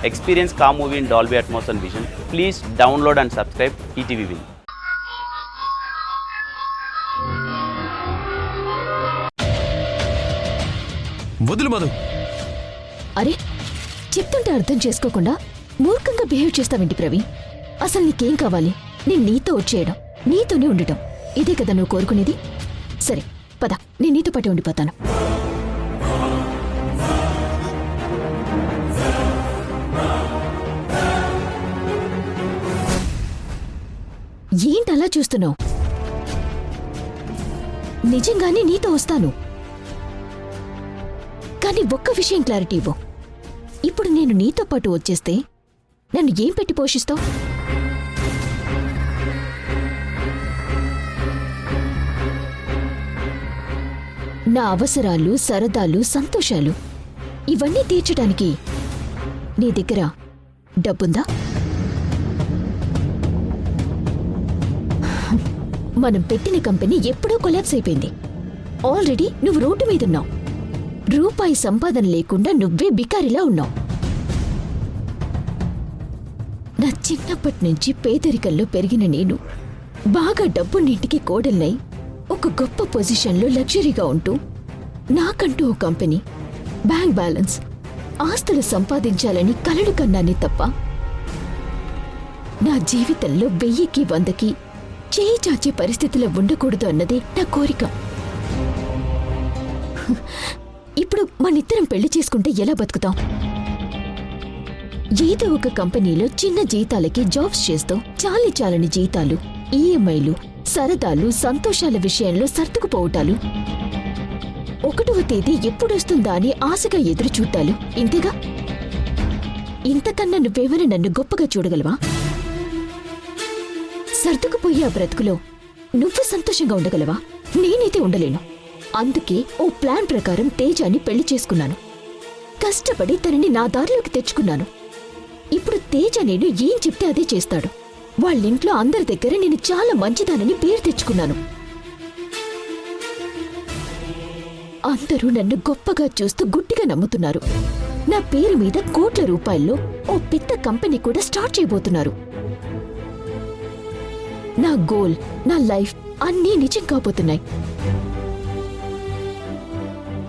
Experience car movie in Dolby Atmos and Vision. Please download and subscribe ETV Win. వదులు మధు. అరే చెప్తుంటే అర్థం చేసుకోకుండా మూర్ఖంగా బిహేవ్ చేస్తావేంటి ప్రవీణ్? అసలు నీకేం కావాలి? నేను నీతో వచ్చేయడం, నీతోనే ఉండటం, ఇదే కదా నువ్వు కోరుకునేది? సరే పద, నేను నీతో పాటే ఉండిపోతాను. ఏంటలా చూస్తున్నావు? నిజంగానే నీతో వస్తాను, కానీ ఒక్క విషయం క్లారిటీ ఇవ్వు. ఇప్పుడు నేను నీతో పాటు వచ్చేస్తే నన్ను ఏం పెట్టి పోషిస్తావు? నా అవసరాలు, సరదాలు, సంతోషాలు ఇవన్నీ తీర్చడానికి నీ దగ్గర డబ్బుందా? మనం పెట్టిన కంపెనీ ఎప్పుడో కొలాప్స్ అయిపోయింది. ఆల్రెడీ నువ్వు రోడ్డు మీదున్నావు. రూపాయి సంపాదన లేకుండా నువ్వే బికారిలా ఉన్నావు. నా చిన్నప్పటి నుంచి పేదరికంలో పెరిగిన నేను బాగా డబ్బున్నింటికి కోడల్నై ఒక గొప్ప పొజిషన్లో లగ్జరీగా ఉంటూ నాకంటూ ఓ కంపెనీ, బ్యాంక్ బ్యాలెన్స్, ఆస్తులు సంపాదించాలని కలలు కన్నానే తప్ప నా జీవితంలో 1000కి 100కి చేయి చాచే పరిస్థితిలో ఉండకూడదు అన్నదే నా కోరిక. ఇప్పుడు మనిద్దరం పెళ్లి చేసుకుంటే ఎలా బతుకుతాం? ఏదో ఒక కంపెనీలో చిన్న జీతాలకి జాబ్స్ చేస్తూ చాలని జీతాలు, ఈఎంఐలు, సరదాలు, సంతోషాల విషయంలో సర్దుకుపోవటాలు, 1వ తేదీ ఎప్పుడొస్తుందా అని ఆశగా ఎదురు చూడాలు. ఇంతేగా? ఇంతకన్నా నువ్వేమైనా నన్ను గొప్పగా చూడగలవా? సర్దుకుపోయే ఆ బ్రతుకులో నువ్వు సంతోషంగా ఉండగలవా? నేనైతే ఉండలేను. అందుకే ఓ ప్లాన్ ప్రకారం తేజాన్ని పెళ్లి చేసుకున్నాను. కష్టపడి తనని నా దారిలోకి తెచ్చుకున్నాను. ఇప్పుడు తేజ నేను ఏం చెప్తే అదే చేస్తాడు. వాళ్ళింట్లో అందరి దగ్గర నేను చాలా మంచిదానని పేరు తెచ్చుకున్నాను. అందరూ నన్ను గొప్పగా చూస్తూ గుడ్డిగా నమ్ముతున్నారు. నా పేరు మీద కోట్ల రూపాయల్లో ఓ పెద్ద కంపెనీ కూడా స్టార్ట్ చేయబోతున్నారు. నా గోల్, నా లైఫ్ అన్నీ నిజం కాబోతున్నాయి.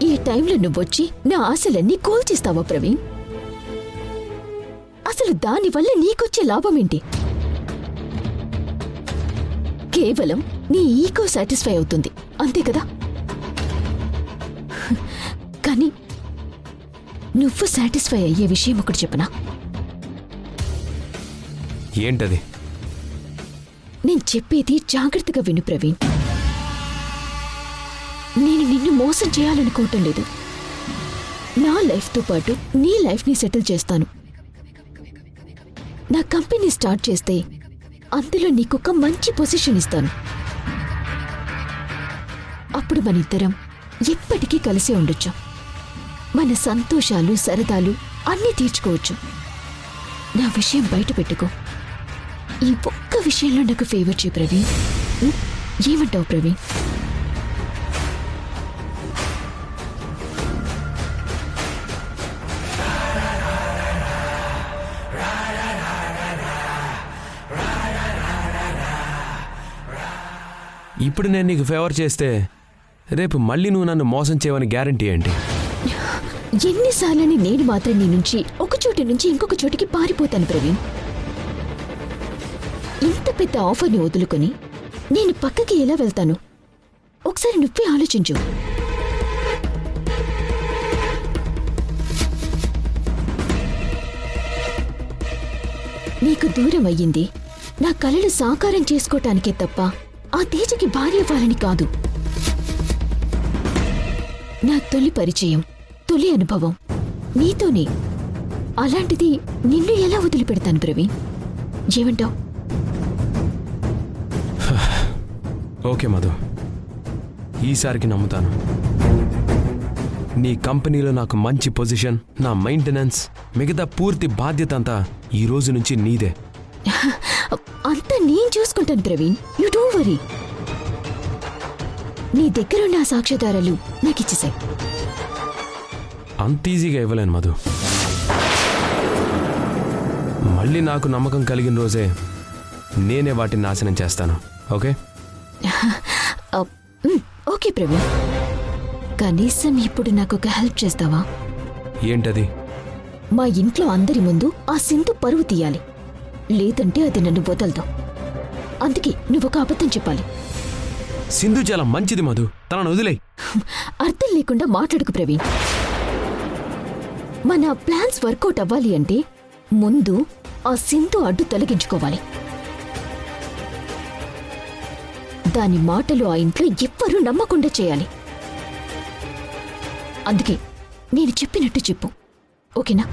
ఈ టైంలో నువ్వొచ్చి నా ఆశలన్నీ కోల్చేస్తావా ప్రవీణ్? అసలు దానివల్ల నీకొచ్చే లాభమేంటి? కేవలం నీ ఈగో సాటిస్ఫై అవుతుంది, అంతే కదా? కానీ నువ్వు సాటిస్ఫై అయ్యే విషయం ఒకటి చెప్పనా? ఏంటది? నేను చెప్పేది జాగ్రత్తగా విను ప్రవీణ్. నేను నిన్ను మోసం చేయాలనుకోవటం లేదు. నా లైఫ్తో పాటు నీ లైఫ్ని సెటిల్ చేస్తాను. నా కంపెనీ స్టార్ట్ చేస్తే అందులో నీకొక మంచి పొజిషన్ ఇస్తాను. అప్పుడు మనిద్దరం ఎప్పటికీ కలిసే ఉండొచ్చు. మన సంతోషాలు, సరదాలు అన్నీ తీర్చుకోవచ్చు. నా విషయం బయట పెట్టుకో. ఈ ఒక్క విషయంలో నాకు ఫేవర్ చేయి ప్రవీణ్. ఏమంటావు ప్రవీణ్? ఇప్పుడు నేను నీకు ఫేవర్ చేస్తే రేపు మళ్ళీ నువ్వు నన్ను మోసం చేయవని గ్యారంటీ ఏంటి? ఎన్నిసార్లని నేను మాత్రం నీ నుంచి ఒక చోటు నుంచి ఇంకొక చోటికి పారిపోతాను ప్రవీణ్. ఇంత పెద్ద ఆఫర్ని వదులుకొని నేను పక్కకి ఎలా వెళ్తాను? ఒకసారి నువ్వే ఆలోచించు. నీకు దూరం అయ్యింది నా కలలు సాకారం చేసుకోటానికే తప్ప ఆ తేజకి భార్య అవ్వాలని కాదు. నా తొలి పరిచయం, తొలి అనుభవం నీతోనే. అలాంటిది నిన్ను ఎలా వదిలిపెడతాను ప్రవీణ్? ఏమంటావు? ఓకే మధు, ఈసారికి నమ్ముతాను. నీ కంపెనీలో నాకు మంచి పొజిషన్, నా మెయింటెనెన్స్, మిగతా పూర్తి బాధ్యత అంతా ఈ రోజు నుంచి నీదే. అంతా నేను చూసుకుంటాను ప్రవీణ్, యు డోంట్ వరీ. నీ దగ్గరున్న సాక్ష్యాధారాలు నాకు ఇచ్చేసాయి. అంత ఈజీగా ఇవ్వలేను మధు. మళ్ళీ నాకు నమ్మకం కలిగిన రోజే నేనే వాటిని నాశనం చేస్తాను. ఓకే? ఓకే ప్రవీణ్, కనీసం ఇప్పుడు నాకు ఒక హెల్ప్ చేస్తావా? ఏంటది? మా ఇంట్లో అందరి ముందు ఆ సింధు పరువు తీయాలి, లేదంటే అది నన్ను వదలదు. అందుకే నువ్వొక అబద్ధం చెప్పాలి. సింధు చాలా మంచిది మధు, తనను వదిలేయ్. అర్థం లేకుండా మాట్లాడుకు ప్రవీణ్. మన ప్లాన్స్ వర్కౌట్ అవ్వాలి అంటే ముందు ఆ సింధు అడ్డు తొలగించుకోవాలి. దాని మాటలు ఆ ఇంట్లో ఎవ్వరూ నమ్మకుండా చేయాలి. అందుకే నేను చెప్పినట్టు చెప్పు, ఓకేనా?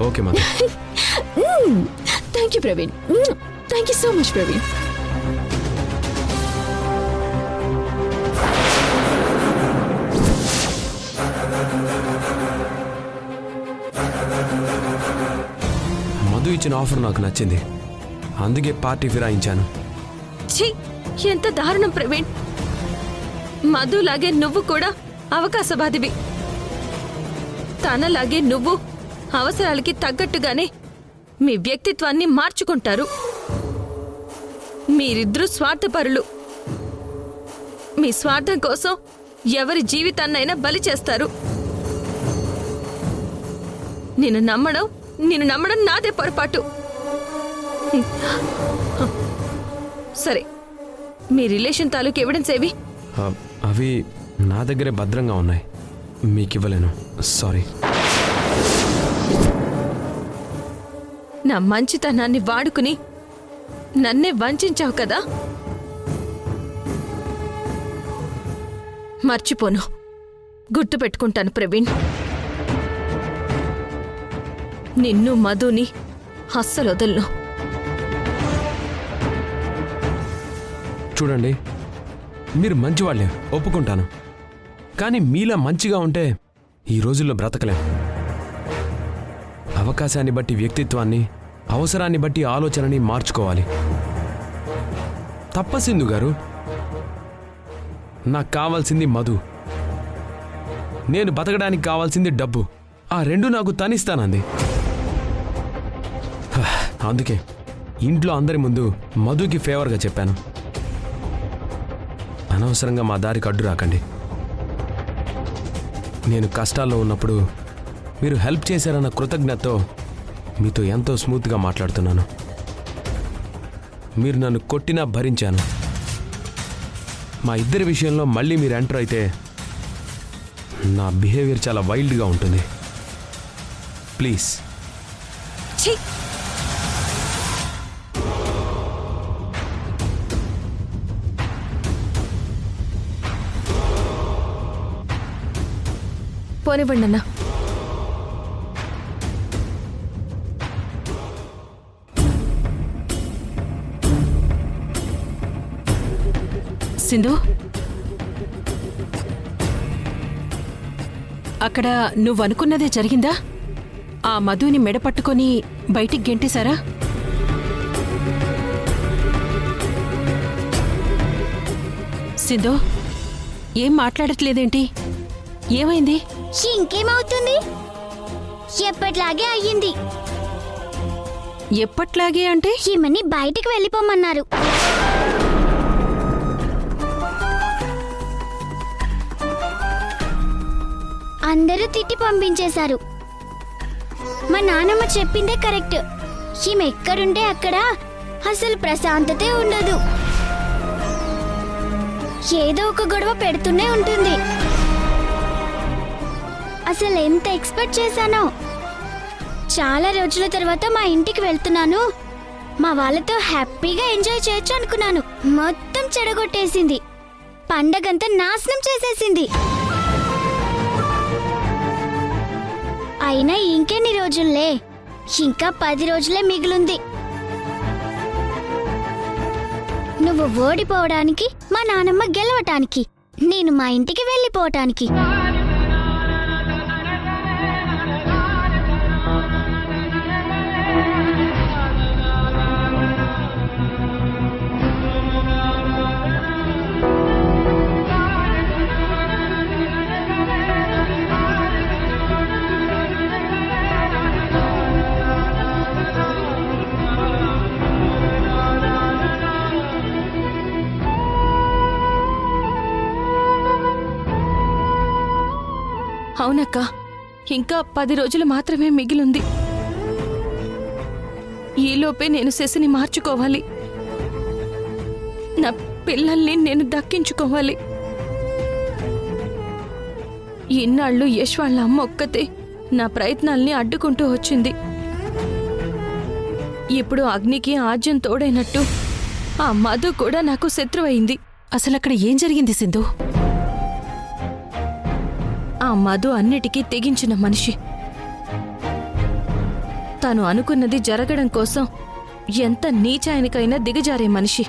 Okay Madhu. Thank you Praveen, thank you so much Praveen. Madhu ఇచ్చిన ఆఫర్ నాకు నచ్చింది, అందుకే పార్టీ ఫిరాయించాను. ఛీ, ఎంత దారుణం ప్రవీణ్. మధులాగే నువ్వు కూడా అవకాశవాదివి. తనలాగే నువ్వు అవసరాలకి తగ్గట్టుగానే మీ వ్యక్తిత్వాన్ని మార్చుకుంటారు. మీరిద్దరూ స్వార్థపరులు. మీ స్వార్థం కోసం ఎవరి జీవితాన్నైనా బలి చేస్తారు. నిన్ను నమ్మడం నాదే పొరపాటు. సరే, మీ రిలేషన్ తాలూకు ఎవిడెన్స్ ఏవి? అవి నా దగ్గరే భద్రంగా ఉన్నాయి, మీకు ఇవ్వలేను. సారీ. నా మంచితనాన్ని వాడుకుని నన్నే వంచావు కదా. మర్చిపోను, గుర్తుపెట్టుకుంటాను ప్రవీణ్. నిన్ను మధుని అస్సలు వదలను. చూడండి, మీరు మంచివాళ్లే, ఒప్పుకుంటాను. కానీ మీలా మంచిగా ఉంటే ఈ రోజుల్లో బ్రతకలేం. అవకాశాన్ని బట్టి వ్యక్తిత్వాన్ని, అవసరాన్ని బట్టి ఆలోచనని మార్చుకోవాలి. తప్ప సింధు గారు, నాకు కావాల్సింది మధు, నేను బతకడానికి కావాల్సింది డబ్బు. ఆ రెండు నాకు తనిస్తానంది. అందుకే ఇంట్లో అందరి ముందు మధుకి ఫేవర్గా చెప్పాను. అనవసరంగా మా దారికి అడ్డు రాకండి. నేను కష్టాల్లో ఉన్నప్పుడు మీరు హెల్ప్ చేశారన్న కృతజ్ఞతతో మీతో ఎంతో స్మూత్గా మాట్లాడుతున్నాను. మీరు నన్ను కొట్టినా భరించాను. మా ఇద్దరి విషయంలో మళ్ళీ మీరు ఎంటర్ అయితే నా బిహేవియర్ చాలా వైల్డ్గా ఉంటుంది. ప్లీజ్. ఛీ, పోనివ్వండి అన్నా. సింధు, అక్కడ నువ్వనుకున్నదే జరిగిందా? ఆ మధుని మెడ పట్టుకొని బయటికి గెంటేశారా? సింధు, ఏం మాట్లాడట్లేదేంటి? ఏమైంది? ఇంకేమవుతుంది, ఎప్పట్లాగే అయ్యింది. ఎప్పట్లాగే అంటే? ఈమెని బయటికి వెళ్ళిపోమన్నారు. అందరూ తిట్టి పంపించేశారు. మా నాన్నమ్మ చెప్పిందే కరెక్ట్. ఈమె ఎక్కడుంటే అక్కడ అసలు ప్రశాంతతే ఉండదు. ఏదో ఒక గొడవ పెడుతూనే ఉంటుంది. అసలు ఎంత ఎక్స్పెక్ట్ చేశానో. చాలా రోజుల తర్వాత మా ఇంటికి వెళ్తున్నాను, మా వాళ్ళతో హ్యాపీగా ఎంజాయ్ చేయొచ్చు అనుకున్నాను. మొత్తం చెడగొట్టేసింది. పండగంతా నాశనం చేసేసింది. అయినా ఇంకెన్ని రోజుల్లే, ఇంకా 10 రోజులే మిగిలింది. నువ్వు ఓడిపోవడానికి, మా నాన్నమ్మ గెలవటానికి, నేను మా ఇంటికి వెళ్ళిపోవటానికి. అవునక్క, ఇంకా 10 రోజులు మాత్రమే మిగిలుంది. ఈలోపే నేను శశిని మార్చుకోవాలి. నా పిల్లల్ని నేను దక్కించుకోవాలి. ఇన్నాళ్ళు యశ్ వాళ్ళ అమ్మ ఒక్కతే నా ప్రయత్నాల్ని అడ్డుకుంటూ వచ్చింది. ఇప్పుడు అగ్నికి ఆజ్యం తోడైనట్టు ఆ మధు కూడా నాకు శత్రువైంది. అసలక్కడ ఏం జరిగింది సింధు? ఆ మధు అన్నిటికీ తెగించిన మనిషి. తాను అనుకున్నది జరగడం కోసం ఎంత నీచాయనికైనా దిగజారే మనిషి.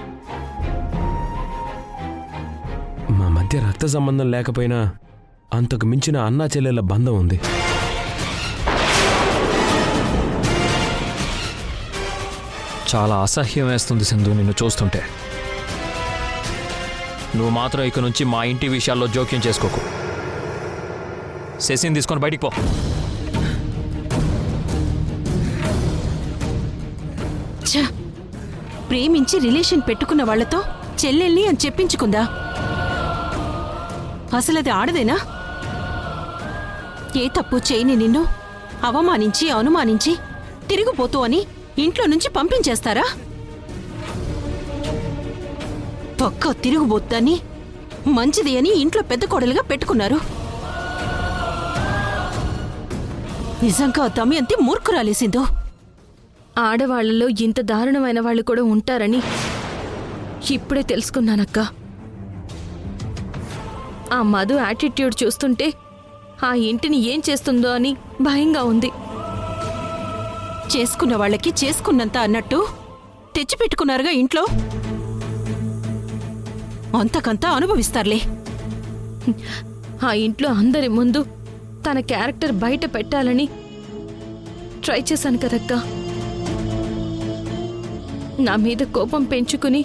మా మధ్య రక్త సంబంధం లేకపోయినా అంతకు మించిన అన్నా చెల్లెల బంధం ఉంది. చాలా అసహ్యం వేస్తుంది సింధు నిన్ను చూస్తుంటే. నువ్వు మాత్రం ఇక నుంచి మా ఇంటి విషయాల్లో జోక్యం చేసుకోకు. శశిని తీసుకొని బయటికి పో. ఛ! ప్రేమించి రిలేషన్ పెట్టుకున్న వాళ్లతో చెల్లెల్ని అని చెప్పించుకుందా? అసలది ఆడదేనా? ఏ తప్పు చేయని నిన్ను అవమానించి అనుమానించి తిరిగిపోతూ అని ఇంట్లో నుంచి పంపించేస్తారా? పక్క తిరుగుబోద్దాన్ని మంచిది అని ఇంట్లో పెద్ద కోడలుగా పెట్టుకున్నారు. నిజంగా దమయంతి మూర్ఖురాలేసిందో. ఆడవాళ్లలో ఇంత దారుణమైన వాళ్ళు కూడా ఉంటారని ఇప్పుడే తెలుసుకున్నానక్క. ఆ మధు యాటిట్యూడ్ చూస్తుంటే ఆ ఇంటిని ఏం చేస్తుందో అని భయంగా ఉంది. చేసుకున్న వాళ్ళకి చేసుకున్నంత అన్నట్టు తెచ్చిపెట్టుకున్నారుగా ఇంట్లో. అంతకంతా అనుభవిస్తారులే. ఆ ఇంట్లో అందరి ముందు తన క్యారెక్టర్ బయట పెట్టాలని ట్రై చేశాను కదక్కా. నా మీద కోపం పెంచుకుని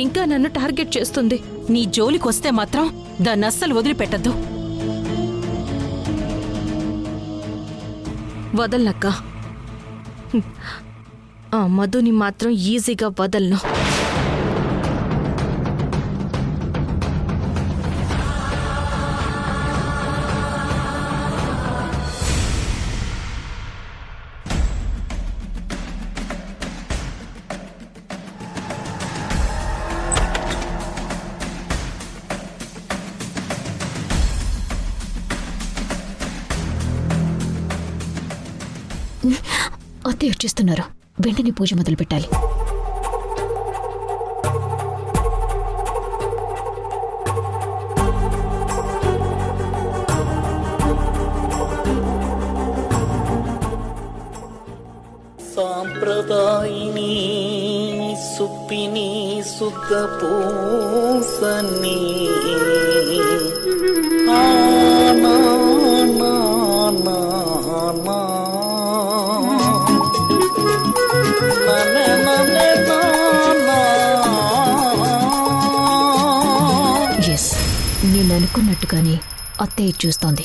ఇంకా నన్ను టార్గెట్ చేస్తుంది. నీ జోలికొస్తే మాత్రం దాన్ని అస్సలు వదిలిపెట్టద్దు. వదలనక్క. ఆ మధుని మాత్రం ఈజీగా వదలను. అత్తయ్య వచ్చేస్తున్నారు. వెంటనే పూజ మొదలు పెట్టాలి. సాంప్రదాయిని సుప్పిని సుఖ పూసని ఎస్, నేను అనుకున్నట్టుగానే అత్తయ్య చూస్తోంది.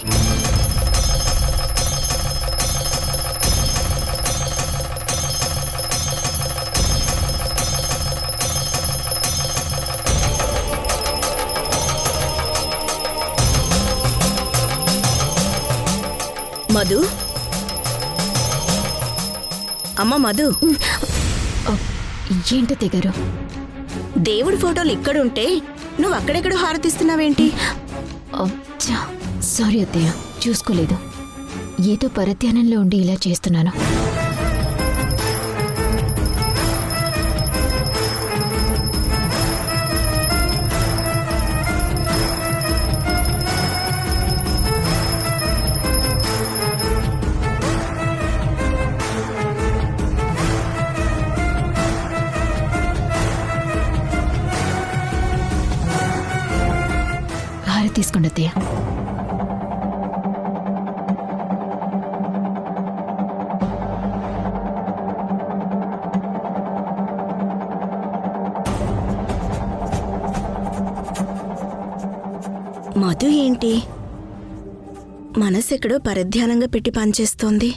మధు, అమ్మ మధు, ఏంటత్తయ్య గారు? దేవుడి ఫోటోలు ఇక్కడుంటే నువ్వు అక్కడెక్కడ హారతిస్తున్నావేంటి? సారీ అత్తయ్య, చూసుకోలేదు. ఏదో పరధ్యానంలో ఉండి ఇలా చేస్తున్నాను. తీసుకోండి అత్తయ్య. మధు ఏంటి మనసెక్కడో పరధ్యానంగా పెట్టి పనిచేస్తోంది.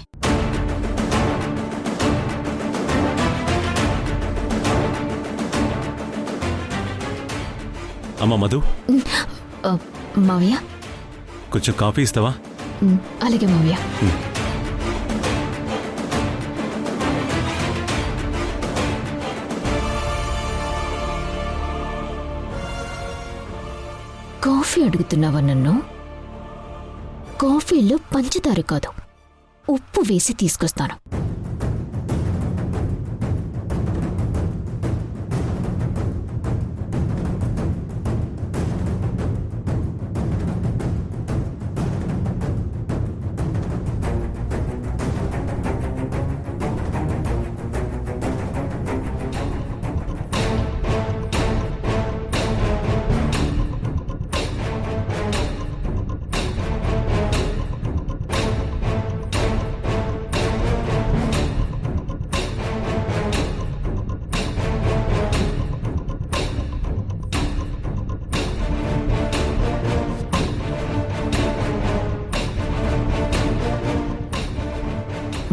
అమ్మ మధు, మావయ్య, కొంచెం కాఫీ ఇస్తావా? అలాగే మావయ్య. కాఫీ అడుగుతున్నావా నన్ను? కాఫీలో పంచదార కాదు, ఉప్పు వేసి తీసుకొస్తాను.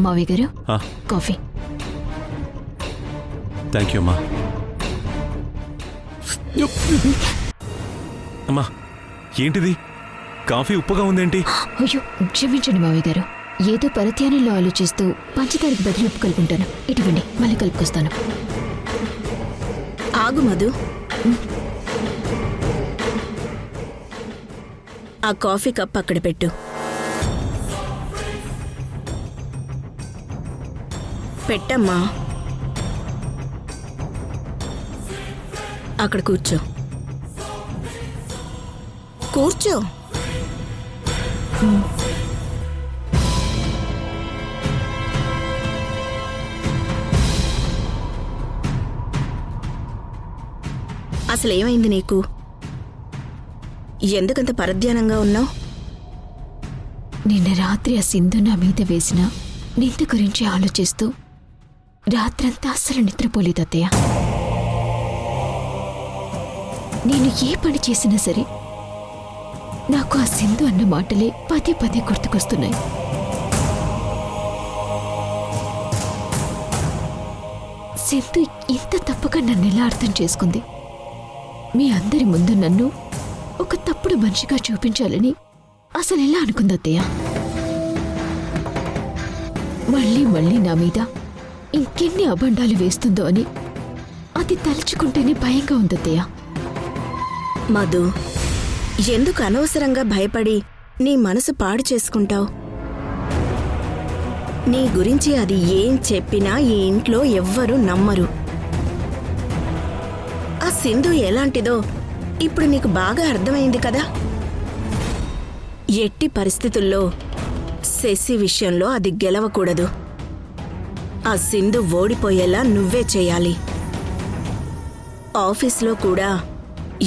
మావయ్య గారు, కాఫీ. థ్యాంక్ యూ అమ్మా. అమ్మా, ఏంటిది? కాఫీ ఉప్పుగా ఉందేంటి? అయ్యో, క్షమించండి మావయ్య గారు. ఏదో పరధ్యానంలో ఆలోచిస్తూ పంచదారికి బదులు ఉప్పు కలుపుకుంటాను. ఇటువంటి మళ్ళీ కలుపుకొస్తాను. ఆగు మధు. ఆ కాఫీ కప్ అక్కడ పెట్టు. పెట్టమ్మా. అక్కడ కూర్చో. కూర్చో. అసలు ఏమైంది నీకు? ఎందుకంత పరధ్యానంగా ఉన్నావు? నిన్న రాత్రి ఆ సింధు నా మీద వేసిన నింద గురించి ఆలోచిస్తూ రాత్రంతా అస్సలు నిద్రపోలేదు అత్తయ్య. నేను ఏ పని చేసినా సరే నాకు ఆ సింధు అన్న మాటలే పదే పదే గుర్తుకొస్తున్నాయి. సింధు ఇంత తప్పుగా నన్ను ఎలా అర్థం చేసుకుంది? మీ అందరి ముందు నన్ను ఒక తప్పుడు మనిషిగా చూపించాలని అసలు ఎలా అనుకుంది అత్తయ్య? మళ్ళీ మళ్ళీ నా మీద ఇంకెన్ని అబండాలు వేస్తుందో అని అది తలుచుకుంటేనే భయంగా ఉంది అత్తయ్య. మధు, ఎందుకు అనవసరంగా భయపడి నీ మనసు పాడు చేసుకుంటావు? నీ గురించి అది ఏం చెప్పినా ఈ ఇంట్లో ఎవ్వరూ నమ్మరు. ఆ సింధు ఎలాంటిదో ఇప్పుడు నీకు బాగా అర్థమైంది కదా. ఎట్టి పరిస్థితుల్లో శశి విషయంలో అది గెలవకూడదు. ఆ సింధు ఓడిపోయేలా నువ్వే చేయాలి. ఆఫీస్లో కూడా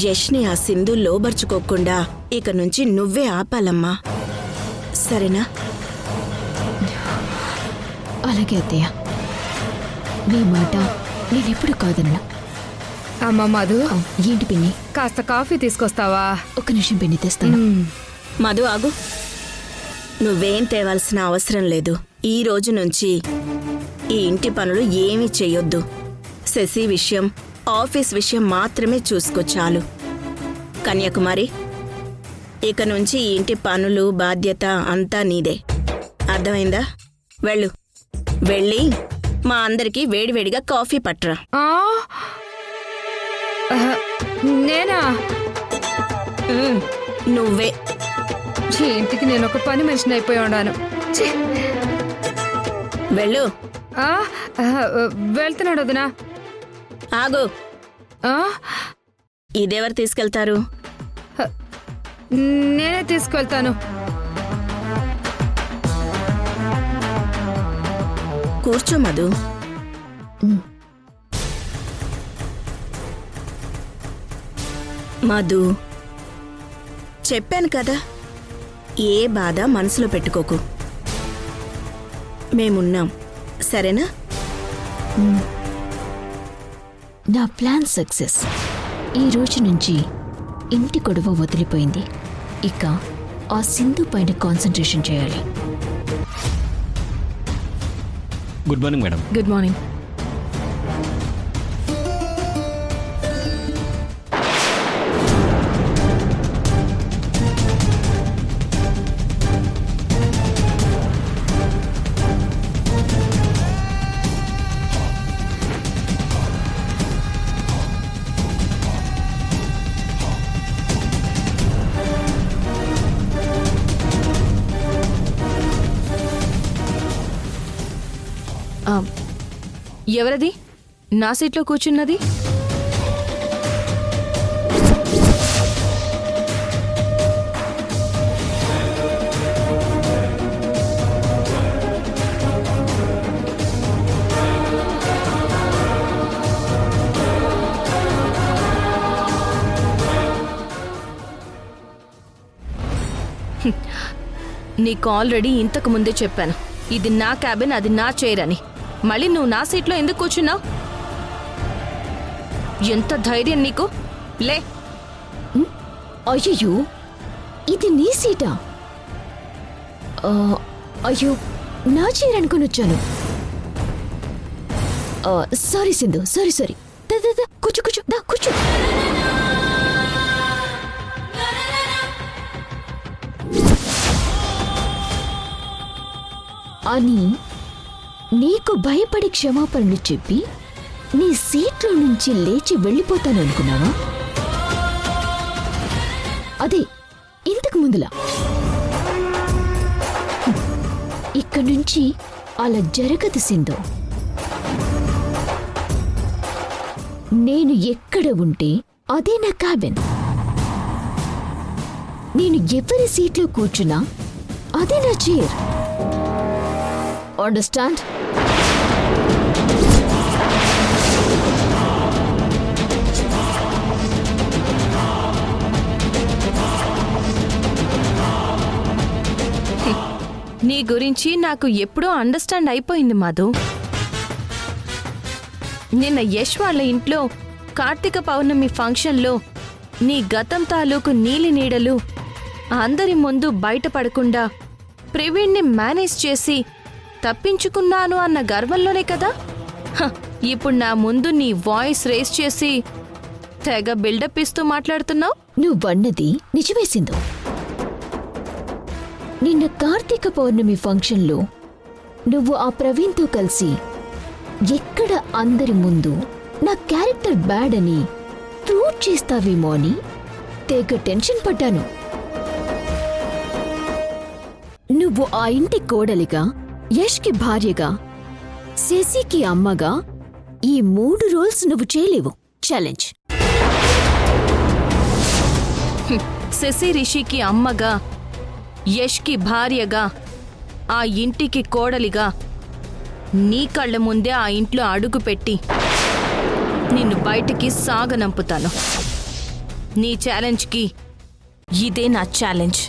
యష్ని ఆ సింధు లోబర్చుకోకుండా ఇక నుంచి నువ్వే ఆపాలమ్మా. సరేనా? అలాగే అత్తయ్య, మీ మాట నేనెప్పుడు కాదన్నా. అమ్మ మధు, ఏంటి పిన్ని? కాస్త కాఫీ తీసుకొస్తావా? ఒక నిమిషం పిన్ని, తెస్తాను. మధు ఆగు. నువ్వేం తేవాల్సిన అవసరం లేదు. ఈ రోజు నుంచి ఈ ఇంటి పనులు ఏమీ చెయ్యొద్దు. శశి విషయం, ఆఫీస్ విషయం మాత్రమే చూసుకో చాలు. కన్యాకుమారి, ఇక నుంచి ఈ ఇంటి పనులు బాధ్యత అంతా నీదే. అర్థమైందా? వెళ్ళు. వెళ్ళి మా అందరికీ వేడివేడిగా కాఫీ పట్రా. నేనా? నువ్వే. ఇంటికి నేను ఒక పని మనిషిని అయిపోయి ఉన్నాను. వెళ్ళు. వెళ్తున్నాడు వదినా. ఆగు. ఇదెవరు తీసుకెళ్తారు? నేనే తీసుకెళ్తాను. కూర్చో మధు. మధు, చెప్పాను కదా, ఏ బాధ మనసులో పెట్టుకోకు. మేమున్నాం, సరేనా? నా ప్లాన్ సక్సెస్. ఈ రోజు నుంచి ఇంటి గొడవ వదిలిపోయింది. ఇక ఆ సింధు పైన కాన్సంట్రేషన్ చేయాలి. Good morning madam. Good morning. ఎవరది నా సీట్లో కూర్చున్నది? నీకు ఆల్రెడీ ఇంతకు ముందే చెప్పాను, ఇది నా క్యాబిన్, అది నా చైర్ అని. మళ్ళీ నువ్వు నా సీట్లో ఎందుకు కూర్చున్నావు? ఎంత ధైర్యం నీకు? లే. అయ్యో, ఇది నీ సీటా? అయ్యో, నా చైర్ అనుకుని వచ్చాను. Sorry Sindhu, sorry. కూర్చో కూర్చో. అని నీకు భయపడి క్షమాపణలు చెప్పి నీ సీట్లో నుంచి లేచి వెళ్ళిపోతాననుకున్నావా? అదే ఇంతకు ముందులా. ఇక్కడి నుంచి అలా జరగదు సింధు. నేను ఎక్కడ ఉంటే అదే నా క్యాబిన్. నేను ఎవరి సీట్లో కూర్చున్నా అదే నా చైర్. అండర్స్టాండ్? నీ గురించి నాకు ఎప్పుడో అండర్స్టాండ్ అయిపోయింది మధు. నిన్న యశ్ వాళ్ళ ఇంట్లో కార్తీక పౌర్ణమి ఫంక్షన్లో నీ గతం తాలూకు నీలి నీడలు అందరి ముందు బయటపడకుండా ప్రవీణ్ని మేనేజ్ చేసి తప్పించుకున్నాను అన్న గర్వంలోనే కదా ఇప్పుడు నా ముందు నీ వాయిస్ రేస్ చేసి తెగ బిల్డప్ ఇస్తూ మాట్లాడుతున్నావు. నువ్వన్నది నిజమేసిందో. నిన్న కార్తీక పౌర్ణమి ఫంక్షన్లో నువ్వు ఆ ప్రవీణ్తో కలిసి ఎక్కడ అందరి ముందు నా క్యారెక్టర్ బ్యాడ్ అని ప్రూవ్ చేస్తావేమో అని తెగ టెన్షన్ పడ్డాను. నువ్వు ఆ ఇంటి కోడలిగా, యష్కి భార్యగా, శశికి అమ్మగా ఈ 3 రోల్స్ నువ్వు చేయలేవు. ఛాలెంజ్. శశి రిషికి అమ్మగా, యష్కి భార్యగా, ఆ ఇంటికి కోడలిగా నీ కళ్ళ ముందే ఆ ఇంట్లో అడుగుపెట్టి నిన్ను బయటికి సాగనంపుతాను. నీ ఛాలెంజ్కి ఇదే నా ఛాలెంజ్.